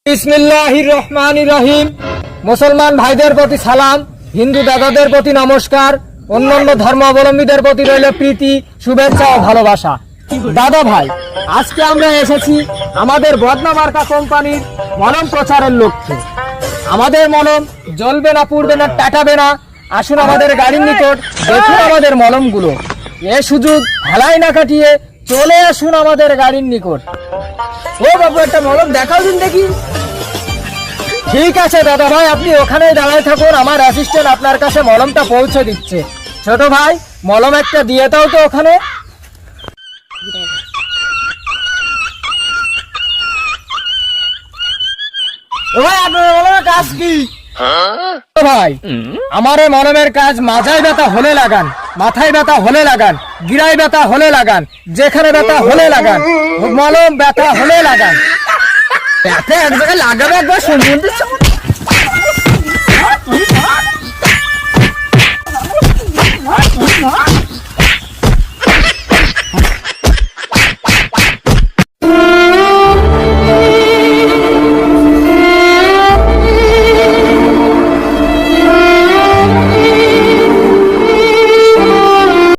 বিসমিল্লাহির রহমানির রহিম। মুসলমান ভাইদের প্রতি সালাম, হিন্দু দাদাদের প্রতি নমস্কার, অন্যান্য ধর্মাবলম্বীদের প্রতি রইল প্রীতি, শুভেচ্ছা ও ভালোবাসা। দাদা ভাই, আজকে আমরা এসেছি আমাদের বদনা মার্কা কোম্পানির মলম প্রচারের লক্ষ্যে। আমাদের মলম জ্বলবে না, পুড়বে না, টাটাবে না। আসুন আমাদের গাড়ির নিকট, দেখুন আমাদের মলমগুলো। এ সুযোগ হেলাই না কাটিয়ে চলে আসুন আমাদের গাড়ির নিকট। ও বাবু, একটা মলম দেখাও দিন দেখি। ঠিক আছে দাদা ভাই, আপনি ওখানেই দাঁড়ায় থাকুন, আমার অ্যাসিস্ট্যান্ট আপনার কাছে মলমটা পৌঁছে দিচ্ছে। ছোট ভাই, মলম একটা দিয়ে দাও তো ওখানে। ভাই, আপনার মলমের কাজ কি? ভাই, আমার এই মলমের কাজ মাথায় ব্যথা হলে লাগান, মাথায় ব্যথা হলে লাগান, গিরায় ব্যথা হলে লাগান, যেখানে ব্যথা হলে লাগান, মলম ব্যথা হলে লাগান। ব্যথা এক জায়গায় লাগাবে, একবার শুনুন।